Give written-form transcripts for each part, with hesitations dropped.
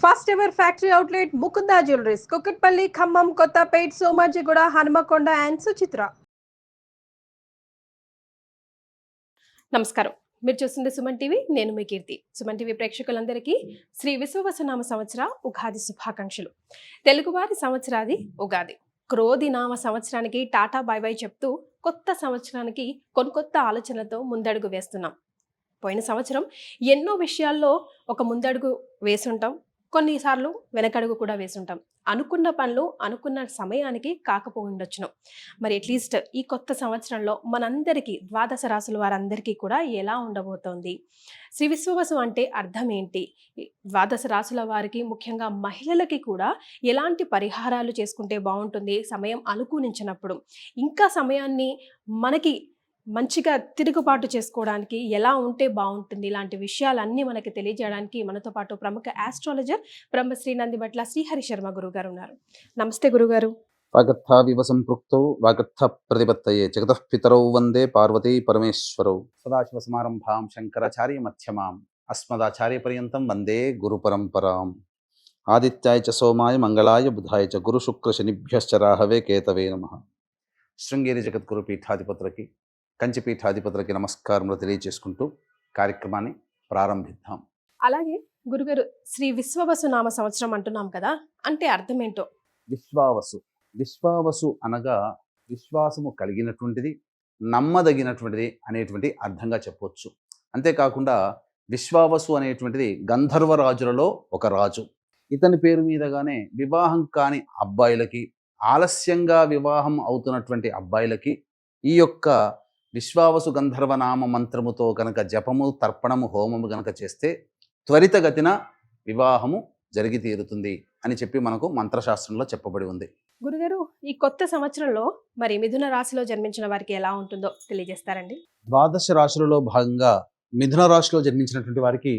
First ever factory outlet Mukunda jewelleries Kukatpally, Khammam, Kothapet, Somajiguda, Hanumakonda and Suchitra. నమస్కారం, మీరు చూస్తుంది సుమన్ టీవీ. నేను మీ కీర్తి. సుమన్ టీవీ ప్రేక్షకులందరికీ శ్రీ విశ్వవసునామ సంవత్సర ఉగాది శుభాకాంక్షలు. తెలుగువారి సంవత్సరాది ఉగాది. క్రోధి నామ సంవత్సరానికి టాటా బై బై చెప్తూ కొత్త సంవత్సరానికి కొత్త ఆలోచనలతో ముందడుగు వేస్తున్నాం. పోయిన సంవత్సరం ఎన్నో విషయాల్లో ఒక ముందడుగు వేసుంటాం, కొన్నిసార్లు వెనకడుగు కూడా వేసుంటాం. అనుకున్న పనులు అనుకున్న సమయానికి కాకపోయిండొచ్చును. మరి అట్లీస్ట్ ఈ కొత్త సంవత్సరంలో మనందరికీ ద్వాదశ రాశుల వారందరికీ కూడా ఎలా ఉండబోతోంది, శ్రీ విశ్వవసు అంటే అర్థం ఏంటి, ద్వాదశ రాశుల వారికి ముఖ్యంగా మహిళలకి కూడా ఎలాంటి పరిహారాలు చేసుకుంటే బాగుంటుంది, సమయం అనుకూలించినప్పుడు ఇంకా సమయాన్ని మనకి మంచిగా తిరుగుబాటు చేసుకోవడానికి ఎలా ఉంటే బాగుంటుంది, ఇలాంటి విషయాలన్నీ మనకి తెలియజేయడానికి మనతో పాటు ప్రముఖ ఆస్ట్రాలజర్ బ్రహ్మశ్రీ నందిబట్ల శ్రీహరి శర్మ గురుగారు ఉన్నారు. నమస్తే గురుగారు. వాగర్థావివ సంపృక్తౌ వాగర్థ ప్రతిపత్తయే జగతః పితరౌ వందే పార్వతీ పరమేశ్వరౌ. సదాశివ సమారంభాం శంకరాచార్య మధ్యమాం అస్మదాచార్య పర్యంతం వందే గురు పరంపరాం. ఆదిత్యాయ చ సోమాయ మంగళాయ బుధాయ చ గురు శుక్ర శనిభ్యశ్చ రాహవే కేతవే నమః. శృంగేరి జగద్గురు పీఠాధిపతులకి, కంచి పీఠాధిపతులకి నమస్కారములు తెలియజేసుకుంటూ కార్యక్రమాన్ని ప్రారంభిద్దాం. అలాగే గురుగారు, శ్రీ విశ్వవసు నామ సంవత్సరం అంటున్నాం కదా, అంటే అర్థం ఏంటో? విశ్వావసు, విశ్వావసు అనగా విశ్వాసము కలిగినటువంటిది, నమ్మదగినటువంటిది అనేటువంటి అర్థంగా చెప్పవచ్చు. అంతేకాకుండా విశ్వావసు అనేటువంటిది గంధర్వరాజులలో ఒక రాజు. ఇతని పేరు మీదగానే వివాహం కాని అబ్బాయిలకి, ఆలస్యంగా వివాహం అవుతున్నటువంటి అబ్బాయిలకి ఈ యొక్క విశ్వావసు గంధర్వనామ మంత్రముతో కనుక జపము, తర్పణము, హోమము గనక చేస్తే త్వరితగతిన వివాహము జరిగి తీరుతుంది అని చెప్పి మనకు మంత్రశాస్త్రంలో చెప్పబడి ఉంది. గురుగారు, ఈ కొత్త సంవత్సరంలో మరి మిథున రాశిలో జన్మించిన వారికి ఎలా ఉంటుందో తెలియజేస్తారండి? ద్వాదశ రాశులలో భాగంగా మిథున రాశిలో జన్మించినటువంటి వారికి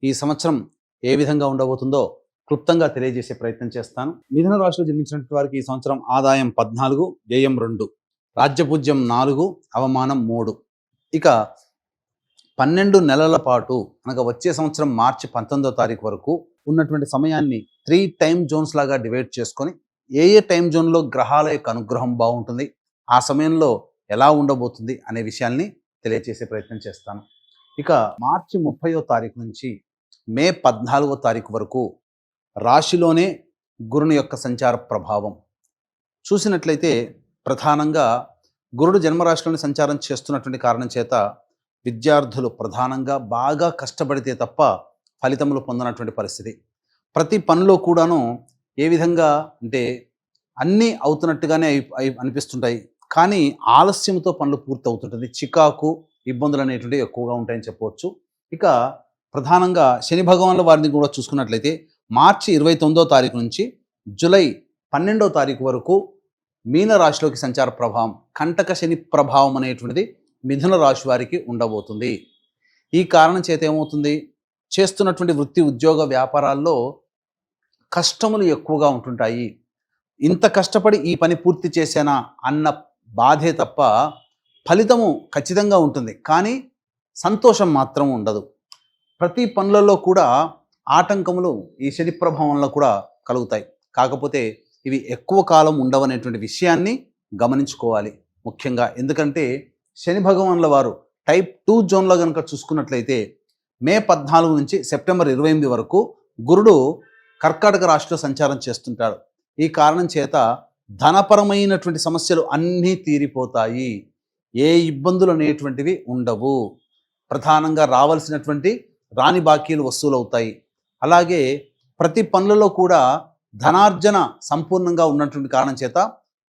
ఈ సంవత్సరం ఏ విధంగా ఉండబోతుందో క్లుప్తంగా తెలియజేసే ప్రయత్నం చేస్తాను. మిథున రాశిలో జన్మించినటువంటి వారికి ఈ సంవత్సరం ఆదాయం 14, వ్యయం 2, రాజ్యపూజ్యం 4, అవమానం 3. ఇక 12 నెలల పాటు అనగా వచ్చే సంవత్సరం మార్చి 19వ తారీఖు వరకు ఉన్నటువంటి సమయాన్ని 3 టైమ్ జోన్స్ లాగా డివైడ్ చేసుకొని ఏ టైం జోన్లో గ్రహాల యొక్క అనుగ్రహం బాగుంటుంది, ఆ సమయంలో ఎలా ఉండబోతుంది అనే విషయాల్ని తెలియజేసే ప్రయత్నం చేస్తాను. ఇక మార్చి 30వ తారీఖు నుంచి మే 14వ తారీఖు వరకు రాశిలోనే గురుని యొక్క సంచార ప్రభావం చూసినట్లయితే ప్రధానంగా గురుడు జన్మరాశిలోని సంచారం చేస్తున్నటువంటి కారణం చేత విద్యార్థులు ప్రధానంగా బాగా కష్టపడితే తప్ప ఫలితములు పొందనటువంటి పరిస్థితి. ప్రతి పనిలో కూడాను ఏ విధంగా అంటే అన్నీ అవుతున్నట్టుగానే అనిపిస్తుంటాయి, కానీ ఆలస్యంతో పనులు పూర్తి అవుతుంటుంది. చికాకు, ఇబ్బందులు అనేటువంటివి ఎక్కువగా ఉంటాయని చెప్పవచ్చు. ఇక ప్రధానంగా శని భగవానుల వారిని కూడా చూసుకున్నట్లయితే మార్చి 29వ తారీఖు నుంచి జూలై 12వ తారీఖు వరకు మీన రాశిలోకి సంచార ప్రభావం, కంటక శని ప్రభావం అనేటువంటిది మిథున రాశి వారికి ఉండబోతుంది. ఈ కారణం చేత ఏమవుతుంది, చేస్తున్నటువంటి వృత్తి, ఉద్యోగ, వ్యాపారాల్లో కష్టములు ఎక్కువగా ఉంటుంటాయి. ఇంత కష్టపడి ఈ పని పూర్తి చేశానా అన్న బాధే తప్ప ఫలితము ఖచ్చితంగా ఉంటుంది, కానీ సంతోషం మాత్రం ఉండదు. ప్రతి పనులలో కూడా ఆటంకములు ఈ శని ప్రభావంలో కూడా కలుగుతాయి. కాకపోతే ఇవి ఎక్కువ కాలం ఉండవనేటువంటి విషయాన్ని గమనించుకోవాలి ముఖ్యంగా. ఎందుకంటే శని భగవానుల వారు టైప్ 2 జోన్లో కనుక చూసుకున్నట్లయితే మే 14 నుంచి సెప్టెంబర్ 28 వరకు గురుడు కర్కాటక రాశిలో సంచారం చేస్తుంటాడు. ఈ కారణం చేత ధనపరమైనటువంటి సమస్యలు అన్నీ తీరిపోతాయి, ఏ ఇబ్బందులు అనేటువంటివి ఉండవు. ప్రధానంగా రావాల్సినటువంటి రాని బాకీలు వసూలు అవుతాయి. అలాగే ప్రతి పనులలో కూడా ధనార్జన సంపూర్ణంగా ఉన్నటువంటి కారణం చేత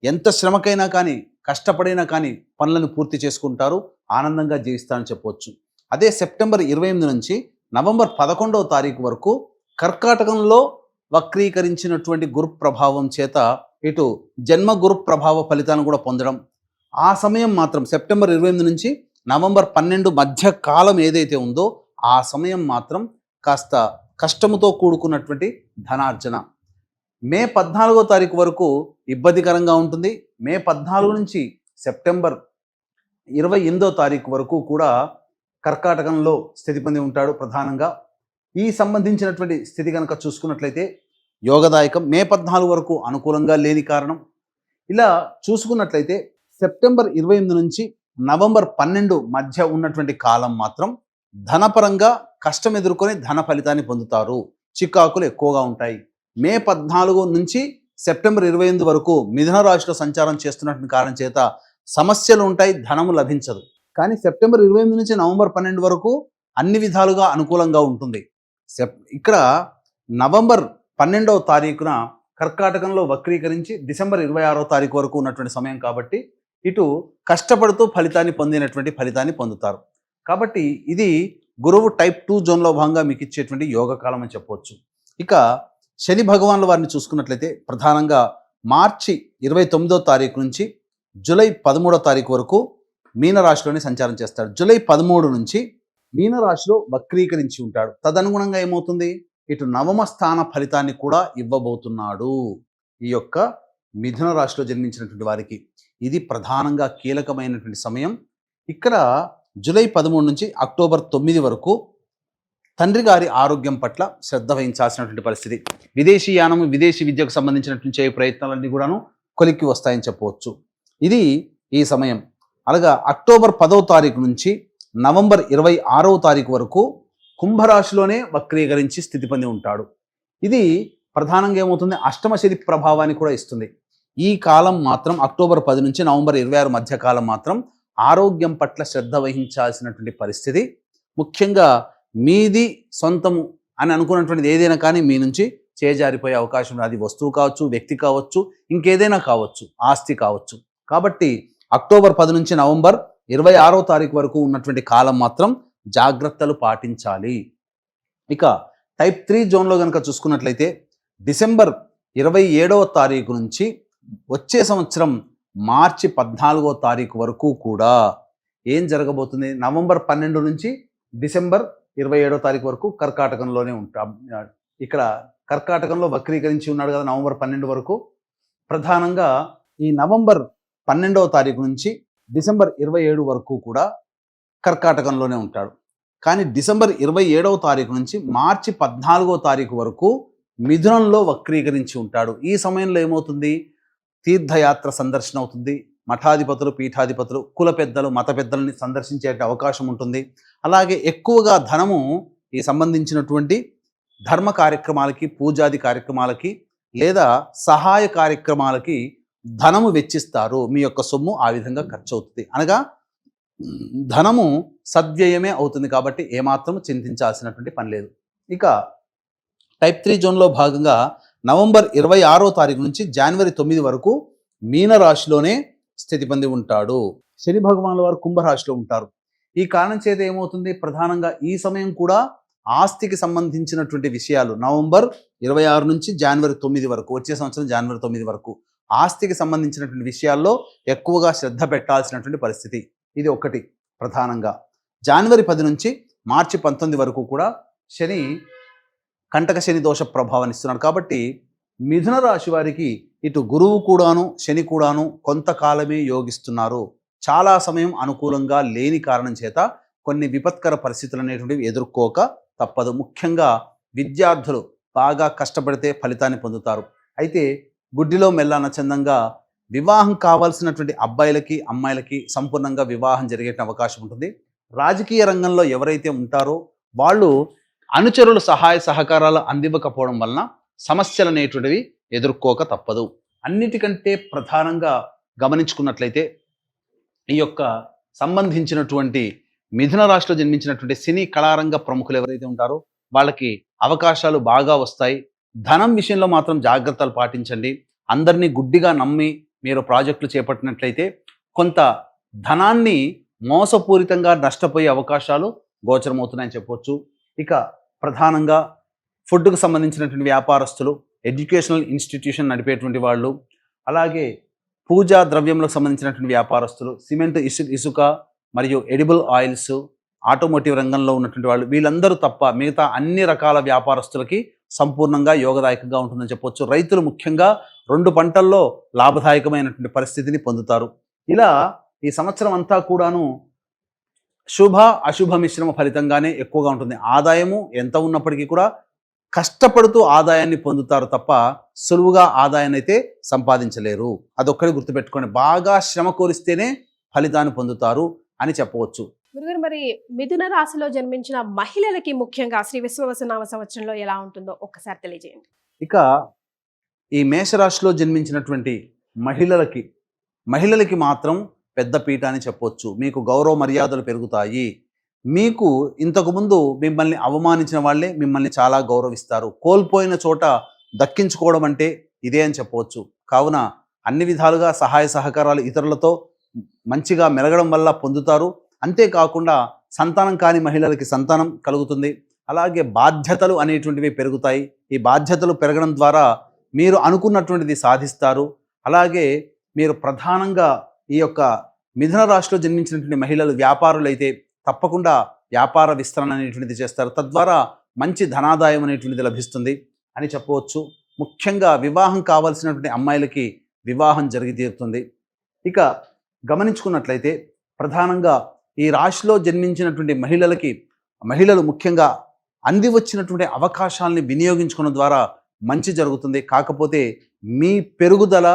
ఎంత శ్రమకైనా కానీ, కష్టపడైనా కానీ పనులను పూర్తి చేసుకుంటారు, ఆనందంగా జీవిస్తారని చెప్పవచ్చు. అదే సెప్టెంబర్ 28 నుంచి నవంబర్ 11వ తారీఖు వరకు కర్కాటకంలో వక్రీకరించినటువంటి గురు ప్రభావం చేత ఇటు జన్మ గురు ప్రభావ ఫలితాలను కూడా పొందడం. ఆ సమయం మాత్రం సెప్టెంబర్ 28 నుంచి నవంబర్ 12 మధ్య కాలం ఏదైతే ఉందో ఆ సమయం మాత్రం కాస్త కష్టముతో కూడుకున్నటువంటి ధనార్జన. మే 14వ తారీఖు వరకు ఇబ్బందికరంగా ఉంటుంది. మే 14 నుంచి సెప్టెంబర్ 28వ తారీఖు వరకు కూడా కర్కాటకంలో స్థితి పొంది ఉంటాడు ప్రధానంగా. ఈ సంబంధించినటువంటి స్థితి కనుక చూసుకున్నట్లయితే యోగదాయకం. మే 14 వరకు అనుకూలంగా లేని కారణం. ఇలా చూసుకున్నట్లయితే సెప్టెంబర్ 28 నుంచి నవంబర్ 12 మధ్య ఉన్నటువంటి కాలం మాత్రం ధనపరంగా కష్టం ఎదుర్కొని ధన ఫలితాన్ని పొందుతారు. చికాకులు ఎక్కువగా ఉంటాయి. మే 14 నుంచి సెప్టెంబర్ 28 వరకు మిథున రాశిలో సంచారం చేస్తున్నటువంటి కారణం చేత సమస్యలు ఉంటాయి, ధనము లభించదు. కానీ సెప్టెంబర్ 28 నుంచి నవంబర్ 12 వరకు అన్ని విధాలుగా అనుకూలంగా ఉంటుంది. ఇక్కడ నవంబర్ 12వ తారీఖున కర్కాటకంలో వక్రీకరించి డిసెంబర్ 26వ తారీఖు వరకు ఉన్నటువంటి సమయం కాబట్టి ఇటు కష్టపడుతూ ఫలితాన్ని పొందుతారు. కాబట్టి ఇది గురువు టైప్ 2 జోన్లో భాగంగా మీకు ఇచ్చేటువంటి యోగకాలం అని చెప్పవచ్చు. ఇక శని భగవానుల వారిని చూసుకున్నట్లయితే ప్రధానంగా మార్చి 29వ తారీఖు నుంచి జూలై 13వ తారీఖు వరకు మీనరాశిలోనే సంచారం చేస్తాడు. జూలై 13 నుంచి మీనరాశిలో వక్రీకరించి ఉంటాడు. తదనుగుణంగా ఏమవుతుంది, ఇటు నవమ స్థాన ఫలితాన్ని కూడా ఇవ్వబోతున్నాడు ఈ యొక్క మిథున రాశిలో జన్మించినటువంటి వారికి. ఇది ప్రధానంగా కీలకమైనటువంటి సమయం. ఇక్కడ జూలై 13 నుంచి అక్టోబర్ 9 వరకు తండ్రి గారి ఆరోగ్యం పట్ల శ్రద్ధ వహించాల్సినటువంటి పరిస్థితి. విదేశీ యానము, విదేశీ విద్యకు సంబంధించినటువంటి చేయ ప్రయత్నాలన్నీ కూడాను కొలిక్కి వస్తాయని చెప్పవచ్చు. ఇది ఈ సమయం. అలాగా అక్టోబర్ 10వ తారీఖు నుంచి నవంబర్ 26వ తారీఖు వరకు కుంభరాశిలోనే వక్రీకరించి స్థితి పొంది ఉంటాడు. ఇది ప్రధానంగా ఏమవుతుంది, అష్టమ శని ప్రభావాన్ని కూడా ఇస్తుంది. ఈ కాలం మాత్రం అక్టోబర్ 10 నుంచి నవంబర్ 26 మధ్య కాలం మాత్రం ఆరోగ్యం పట్ల శ్రద్ధ వహించాల్సినటువంటి పరిస్థితి. ముఖ్యంగా మీది సొంతము అని అనుకున్నటువంటిది ఏదైనా కానీ మీ నుంచి చేజారిపోయే అవకాశం. అది వస్తువు కావచ్చు, వ్యక్తి కావచ్చు, ఇంకేదైనా కావచ్చు, ఆస్తి కావచ్చు. కాబట్టి అక్టోబర్ 10 నుంచి నవంబర్ 26వ తారీఖు వరకు ఉన్నటువంటి కాలం మాత్రం జాగ్రత్తలు పాటించాలి. ఇక టైప్ 3 జోన్లో కనుక చూసుకున్నట్లయితే డిసెంబర్ 27వ తారీఖు నుంచి వచ్చే సంవత్సరం మార్చి 14వ తారీఖు వరకు కూడా ఏం జరగబోతుంది, నవంబర్ 12 నుంచి డిసెంబర్ 27వ తారీఖు వరకు కర్కాటకంలోనే ఉంటాం. ఇక్కడ కర్కాటకంలో వక్రీకరించి ఉన్నాడు కదా నవంబర్ 12 వరకు. ప్రధానంగా ఈ నవంబర్ 12వ తారీఖు నుంచి డిసెంబర్ 27 వరకు కూడా కర్కాటకంలోనే ఉంటాడు. కానీ డిసెంబర్ 27వ తారీఖు నుంచి మార్చి 14వ తారీఖు వరకు మిథునంలో వక్రీకరించి ఉంటాడు. ఈ సమయంలో ఏమవుతుంది, తీర్థయాత్ర సందర్శన అవుతుంది. మఠాధిపతులు, పీఠాధిపతులు, కుల పెద్దలు, మత పెద్దలని సందర్శించే అవకాశం ఉంటుంది. అలాగే ఎక్కువగా ధనము ఈ సంబంధించినటువంటి ధర్మ కార్యక్రమాలకి, పూజాది కార్యక్రమాలకి లేదా సహాయ కార్యక్రమాలకి ధనము వెచ్చిస్తారు. మీ యొక్క సొమ్ము ఆ విధంగా ఖర్చు అవుతుంది. అనగా ధనము సద్వ్యయమే అవుతుంది. కాబట్టి ఏమాత్రం చింతించాల్సినటువంటి పని లేదు. ఇక టైప్ 3 జోన్లో భాగంగా నవంబర్ 26వ తారీఖు నుంచి జనవరి 9 వరకు మీనరాశిలోనే స్థితి పొంది ఉంటాడు. శని భగవానుల వారు కుంభరాశిలో ఉంటారు. ఈ కారణం చేత ఏమవుతుంది, ప్రధానంగా ఈ సమయం కూడా ఆస్తికి సంబంధించినటువంటి విషయాలు నవంబర్ 26 నుంచి జనవరి 9 వరకు, వచ్చే సంవత్సరం జనవరి 9 వరకు ఆస్తికి సంబంధించినటువంటి విషయాల్లో ఎక్కువగా శ్రద్ధ పెట్టాల్సినటువంటి పరిస్థితి. ఇది ఒకటి. ప్రధానంగా జనవరి 10 నుంచి మార్చి 19 వరకు కూడా శని కంటక శని దోష ప్రభావాన్ని ఇస్తున్నాడు. కాబట్టి మిథున రాశి వారికి ఇటు గురువు కూడాను శని కూడాను కొంతకాలమే యోగిస్తున్నారు. చాలా సమయం అనుకూలంగా లేని కారణం చేత కొన్ని విపత్కర పరిస్థితులు అనేటువంటివి ఎదుర్కోక తప్పదు. ముఖ్యంగా విద్యార్థులు బాగా కష్టపడితే ఫలితాన్ని పొందుతారు. అయితే గుడ్డిలో మెల్లాన చందంగా వివాహం కావాల్సినటువంటి అబ్బాయిలకి అమ్మాయిలకి సంపూర్ణంగా వివాహం జరిగే అవకాశం ఉంటుంది. రాజకీయ రంగంలో ఎవరైతే ఉంటారో వాళ్ళు అనుచరుల సహాయ సహకారాలు అందివ్వకపోవడం వలన సమస్యలు అనేటువంటివి ఎదుర్కోక తప్పదు. అన్నిటికంటే ప్రధానంగా గమనించుకున్నట్లయితే ఈ యొక్క సంబంధించినటువంటి మిథున రాశిలో జన్మించినటువంటి సినీ కళారంగ ప్రముఖులు ఎవరైతే ఉంటారో వాళ్ళకి అవకాశాలు బాగా వస్తాయి. ధనం విషయంలో మాత్రం జాగ్రత్తలు పాటించండి. అందరినీ గుడ్డిగా నమ్మి మీరు ప్రాజెక్టులు చేపట్టినట్లయితే కొంత ధనాన్ని మోసపూరితంగా నష్టపోయే అవకాశాలు గోచరమవుతున్నాయని చెప్పవచ్చు. ఇక ప్రధానంగా ఫుడ్కు సంబంధించినటువంటి వ్యాపారస్తులు, ఎడ్యుకేషనల్ ఇన్స్టిట్యూషన్ నడిపేటువంటి వాళ్ళు, అలాగే పూజా ద్రవ్యంలకు సంబంధించినటువంటి వ్యాపారస్తులు, సిమెంట్, ఇసుక మరియు ఎడిబుల్ ఆయిల్స్, ఆటోమోటివ్ రంగంలో ఉన్నటువంటి వాళ్ళు, వీళ్ళందరూ తప్ప మిగతా అన్ని రకాల వ్యాపారస్తులకి సంపూర్ణంగా యోగదాయకంగా ఉంటుందని చెప్పవచ్చు. రైతులు ముఖ్యంగా 2 పంటల్లో లాభదాయకమైనటువంటి పరిస్థితిని పొందుతారు. ఇలా ఈ సంవత్సరం అంతా కూడాను శుభ అశుభ మిశ్రమ ఫలితంగానే ఎక్కువగా ఉంటుంది. ఆదాయము ఎంత ఉన్నప్పటికీ కూడా కష్టపడుతూ ఆదాయాన్ని పొందుతారు తప్ప సులువుగా ఆదాయాన్ని అయితే సంపాదించలేరు. అదొక్కటి గుర్తుపెట్టుకోండి. బాగా శ్రమ కోరిస్తేనే ఫలితాన్ని పొందుతారు అని చెప్పవచ్చు. గురుగారు, మరి మిథున రాశిలో జన్మించిన మహిళలకి ముఖ్యంగా శ్రీ విశ్వవసునామ సంవత్సరంలో ఎలా ఉంటుందో ఒక్కసారి తెలియజేయండి. ఇక ఈ మేషరాశిలో జన్మించినటువంటి మహిళలకి మాత్రం పెద్ద పీట అని చెప్పొచ్చు. మీకు గౌరవ మర్యాదలు పెరుగుతాయి. మీకు ఇంతకుముందు మిమ్మల్ని అవమానించిన వాళ్ళే మిమ్మల్ని చాలా గౌరవిస్తారు. కోల్పోయిన చోట దక్కించుకోవడం అంటే ఇదే అని చెప్పవచ్చు. కావున అన్ని విధాలుగా సహాయ సహకారాలు ఇతరులతో మంచిగా మెలగడం వల్ల పొందుతారు. అంతేకాకుండా సంతానం కాని మహిళలకి సంతానం కలుగుతుంది. అలాగే బాధ్యతలు అనేటువంటివి పెరుగుతాయి. ఈ బాధ్యతలు పెరగడం ద్వారా మీరు అనుకున్నటువంటిది సాధిస్తారు. అలాగే మీరు ప్రధానంగా ఈ యొక్క మిథున రాశిలో జన్మించినటువంటి మహిళలు వ్యాపారులైతే తప్పకుండా వ్యాపార విస్తరణ అనేటువంటిది చేస్తారు. తద్వారా మంచి ధనాదాయం అనేటువంటిది లభిస్తుంది అని చెప్పవచ్చు. ముఖ్యంగా వివాహం కావాల్సినటువంటి అమ్మాయిలకి వివాహం జరిగి తీరుతుంది. ఇక గమనించుకున్నట్లయితే ప్రధానంగా ఈ రాశిలో జన్మించినటువంటి మహిళలు ముఖ్యంగా అంది వచ్చినటువంటి అవకాశాలని వినియోగించుకోవడం ద్వారా మంచి జరుగుతుంది. కాకపోతే మీ పెరుగుదల,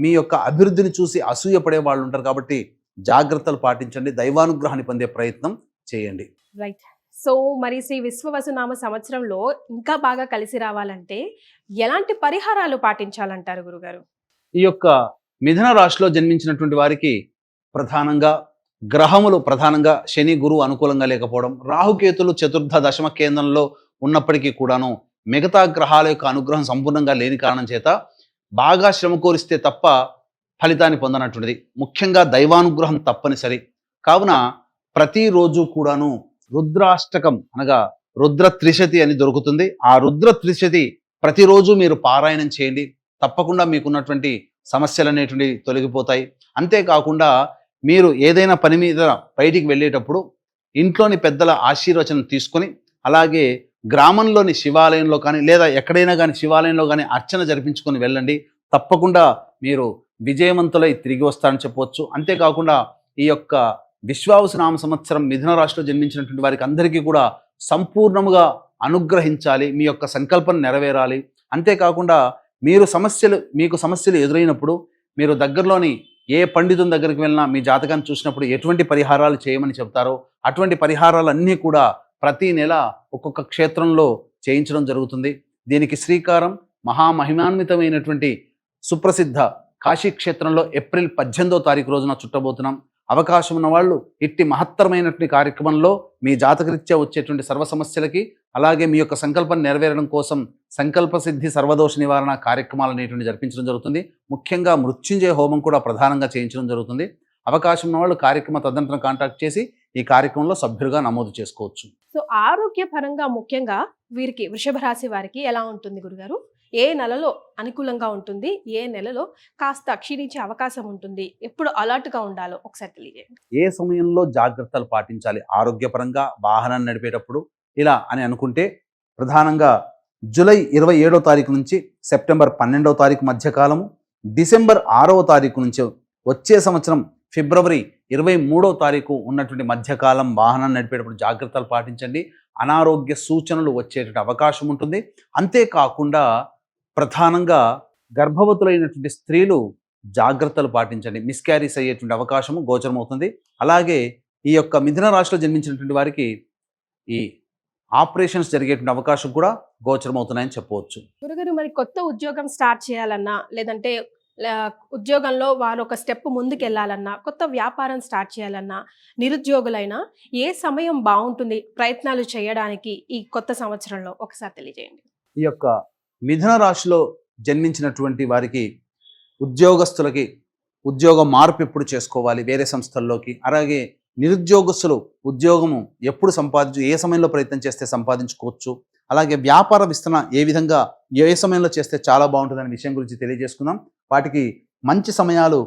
మీ యొక్క అభివృద్ధిని చూసి అసూయపడే వాళ్ళు ఉంటారు. కాబట్టి జాగ్రత్తలు పాటించండి. దైవానుగ్రహాన్ని పొందే ప్రయత్నం చేయండి. రైట్. సో మరి శ్రీ విశ్వవసునామ సంవత్సరంలో ఇంకా బాగా కలిసి రావాలంటే ఎలాంటి పరిహారాలు పాటించాలంటారు గురుగారు? ఈ యొక్క మిథున రాశిలో జన్మించినటువంటి వారికి ప్రధానంగా శని గురువు అనుకూలంగా లేకపోవడం, రాహుకేతులు చతుర్థ దశమ కేంద్రంలో ఉన్నప్పటికీ కూడాను మిగతా గ్రహాల యొక్క అనుగ్రహం సంపూర్ణంగా లేని కారణం చేత బాగా శ్రమ కోరిస్తే తప్ప ఫలితాన్ని పొందనటువంటిది. ముఖ్యంగా దైవానుగ్రహం తప్పనిసరి. కావున ప్రతిరోజు కూడాను రుద్రాష్టకం అనగా రుద్ర త్రిశతి అని దొరుకుతుంది. ఆ రుద్ర త్రిశతి ప్రతిరోజు మీరు పారాయణం చేయండి. తప్పకుండా మీకున్నటువంటి సమస్యలు అనేటువంటి తొలగిపోతాయి. అంతేకాకుండా మీరు ఏదైనా పని మీద బయటికి వెళ్ళేటప్పుడు ఇంట్లోని పెద్దల ఆశీర్వచనం తీసుకొని, అలాగే గ్రామంలోని శివాలయంలో కానీ లేదా ఎక్కడైనా కానీ శివాలయంలో కానీ అర్చన జరిపించుకొని వెళ్ళండి. తప్పకుండా మీరు విజయవంతులై తిరిగి వస్తారని చెప్పవచ్చు. అంతేకాకుండా ఈ యొక్క విశ్వావసునామ సంవత్సరం మిథున రాశిలో జన్మించినటువంటి వారికి అందరికీ కూడా సంపూర్ణముగా అనుగ్రహించాలి. మీ యొక్క సంకల్పం నెరవేరాలి. అంతేకాకుండా మీకు సమస్యలు ఎదురైనప్పుడు మీరు దగ్గరలోని ఏ పండితుని దగ్గరికి వెళ్ళినా మీ జాతకాన్ని చూసినప్పుడు ఎటువంటి పరిహారాలు చేయమని చెప్తారో అటువంటి పరిహారాలన్నీ కూడా ప్రతి నెల ఒక్కొక్క క్షేత్రంలో చేయించడం జరుగుతుంది. దీనికి శ్రీకారం మహామహిమాన్వితమైనటువంటి సుప్రసిద్ధ కాశీ క్షేత్రంలో ఏప్రిల్ 18వ తారీఖు రోజున చుట్టబోతున్నాం. అవకాశం ఉన్న వాళ్ళు ఇట్టి మహత్తరమైనటువంటి కార్యక్రమంలో మీ జాతకరీత్యా వచ్చేటువంటి సర్వ సమస్యలకి, అలాగే మీ యొక్క సంకల్పం నెరవేరడం కోసం సంకల్ప సిద్ధి సర్వదోష నివారణ కార్యక్రమాలు అనేటువంటి జరిపించడం జరుగుతుంది. ముఖ్యంగా మృత్యుంజయ హోమం కూడా ప్రధానంగా చేయించడం జరుగుతుంది. అవకాశం ఉన్న వాళ్ళు కార్యక్రమ తదనంతరం కాంటాక్ట్ చేసి ఈ కార్యక్రమంలో సభ్యులుగా నమోదు చేసుకోవచ్చు. సో ఆరోగ్యపరంగా ముఖ్యంగా వీరికి వృషభ రాశి వారికి ఎలా ఉంటుంది గురుగారు? ఏ నెలలో అనుకూలంగా ఉంటుంది, ఏ నెలలో కాస్త క్షీణించే అవకాశం ఉంటుంది, ఎప్పుడు అలర్ట్గా ఉండాలో ఒకసారి తెలియజేయండి. ఏ సమయంలో జాగ్రత్తలు పాటించాలి ఆరోగ్యపరంగా వాహనాన్ని నడిపేటప్పుడు ఇలా అని అనుకుంటే ప్రధానంగా జూలై 27వ తారీఖు నుంచి సెప్టెంబర్ 12వ తారీఖు మధ్యకాలము, డిసెంబర్ 6వ తారీఖు నుంచి వచ్చే సంవత్సరం ఫిబ్రవరి 23వ తారీఖు ఉన్నటువంటి మధ్యకాలం వాహనాన్ని నడిపేటప్పుడు జాగ్రత్తలు పాటించండి. అనారోగ్య సూచనలు వచ్చేటువంటి అవకాశం ఉంటుంది. అంతేకాకుండా ప్రధానంగా గర్భవతులైనటువంటి స్త్రీలు జాగ్రత్తలు పాటించండి. మిస్క్యారీస్ అయ్యేటువంటి అవకాశము గోచరమవుతుంది. అలాగే ఈ యొక్క మిథున రాశిలో జన్మించినటువంటి వారికి ఈ ఆపరేషన్స్ జరిగేటువంటి అవకాశం కూడా గోచరమవుతున్నాయని చెప్పవచ్చు. గురుగారు, మరి కొత్త ఉద్యోగం స్టార్ట్ చేయాలన్నా, లేదంటే ఉద్యోగంలో వారు ఒక స్టెప్ ముందుకు వెళ్ళాలన్నా, కొత్త వ్యాపారం స్టార్ట్ చేయాలన్నా, నిరుద్యోగులైనా ఏ సమయం బాగుంటుంది ప్రయత్నాలు చేయడానికి ఈ కొత్త సంవత్సరంలో ఒకసారి తెలియజేయండి. ఈ యొక్క మిథున రాశిలో జన్మించినటువంటి వారికి ఉద్యోగస్తులకి ఉద్యోగ మార్పు ఎప్పుడు చేసుకోవాలి వేరే సంస్థల్లోకి, అలాగే నిరుద్యోగస్తులు ఉద్యోగము ఎప్పుడు ఏ సమయంలో ప్రయత్నం చేస్తే సంపాదించుకోవచ్చు, అలాగే వ్యాపార విస్తరణ ఏ సమయంలో చేస్తే చాలా బాగుంటుందనే విషయం గురించి తెలియజేసుకుందాం. వాటికి మంచి సమయాలు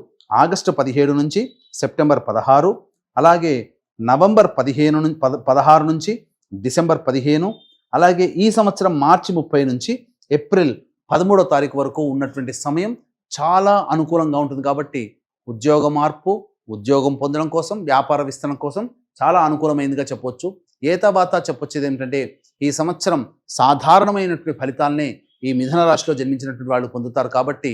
ఆగస్టు 17 నుంచి సెప్టెంబర్ 16, అలాగే నవంబర్ 16 నుంచి డిసెంబర్ 15, అలాగే ఈ సంవత్సరం మార్చి 30 నుంచి ఏప్రిల్ 13వ తారీఖు వరకు ఉన్నటువంటి సమయం చాలా అనుకూలంగా ఉంటుంది. కాబట్టి ఉద్యోగ మార్పు, ఉద్యోగం పొందడం కోసం, వ్యాపార విస్తరణ కోసం చాలా అనుకూలమైనదిగా చెప్పొచ్చు. ఏతాబాతా చెప్పొచ్చేది ఏమిటంటే ఈ సంవత్సరం సాధారణమైనటువంటి ఫలితాలనే ఈ మిథున రాశిలో జన్మించినటువంటి వాళ్ళు పొందుతారు. కాబట్టి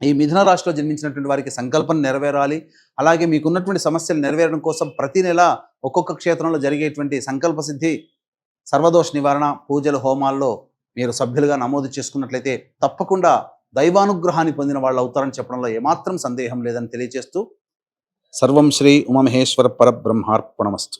ఈ మిథున రాశిలో జన్మించినటువంటి వారికి సంకల్పం నెరవేరాలి. అలాగే మీకున్నటువంటి సమస్యలు నెరవేరడం కోసం ప్రతి నెల ఒక్కొక్క క్షేత్రంలో జరిగేటువంటి సంకల్ప సిద్ధి, సర్వదోష నివారణ పూజలు, హోమాల్లో మీరు సభ్యులుగా నమోదు చేసుకున్నట్లయితే తప్పకుండా దైవానుగ్రహాన్ని పొందిన వాళ్ళు అవుతారని చెప్పడంలో ఏమాత్రం సందేహం లేదని తెలియజేస్తూ సర్వం శ్రీ ఉమామహేశ్వర పరబ్రహ్మార్పణమస్తు.